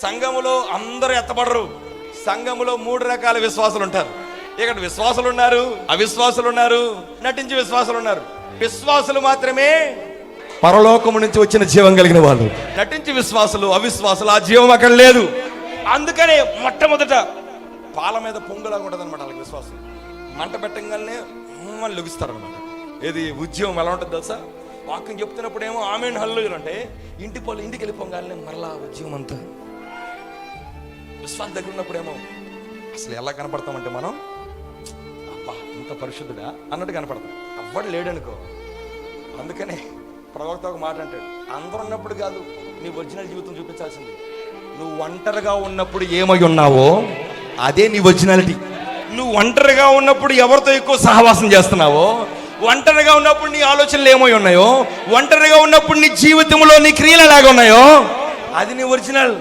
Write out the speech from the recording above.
సంఘములో అందరూ ఎత్తబడరు. సంఘములో 3 రకాల విశ్వాసులు ఉంటారు. ఇక్కడ విశ్వాసులు ఉన్నారు, అవిశ్వాసులు ఉన్నారు, నటించి విశ్వాసులు ఉన్నారు. విశ్వాసులు మాత్రమే పరలోకము నుంచి వచ్చిన జీవం కలిగిన వాళ్ళు. నటించి విశ్వాసులు, అవిశ్వాసులు ఆ జీవం అక్కడ లేదు. అందుకనే మొట్టమొదట పాల మీద పొంగులాగా ఉంటుంది అనమాట వాళ్ళకి విశ్వాసం. మంట పెట్టగానే వాళ్ళు లెగుస్తారు అనమాట. ఏది ఉద్యమం ఎలా ఉంటుంది తెలుసా? వాక్యం చెప్తున్నప్పుడు ఏమో ఆమెన్ హల్లెలూయా అంటే ఇంటికి వెళ్ళిపోగానే మరలా ఉద్యమం అంతా. విశ్వాసం దగ్గర ఉన్నప్పుడేమో అసలు ఎలా కనపడతామంటే మనం అబ్బా ఇంత పరిశుద్ధుడా అన్నట్టు కనపడతాం. అవ్వడు లేడనుకో. అందుకనే ప్రవక్త ఒక మాట అంటాడు, అందరూ ఉన్నప్పుడు కాదు నీ ఒరిజినల్ జీవితం చూపించాల్సింది. నువ్వు ఒంటరిగా ఉన్నప్పుడు ఏమై ఉన్నావో అదే నీ ఒరిజినాలిటీ. నువ్వు ఒంటరిగా ఉన్నప్పుడు ఎవరితో ఎక్కువ సహవాసం చేస్తున్నావో, ఒంటరిగా ఉన్నప్పుడు నీ ఆలోచనలు ఏమై ఉన్నాయో, ఒంటరిగా ఉన్నప్పుడు నీ జీవితంలో నీ క్రియలు ఎలాగ ఉన్నాయో అది నీ ఒరిజినల్.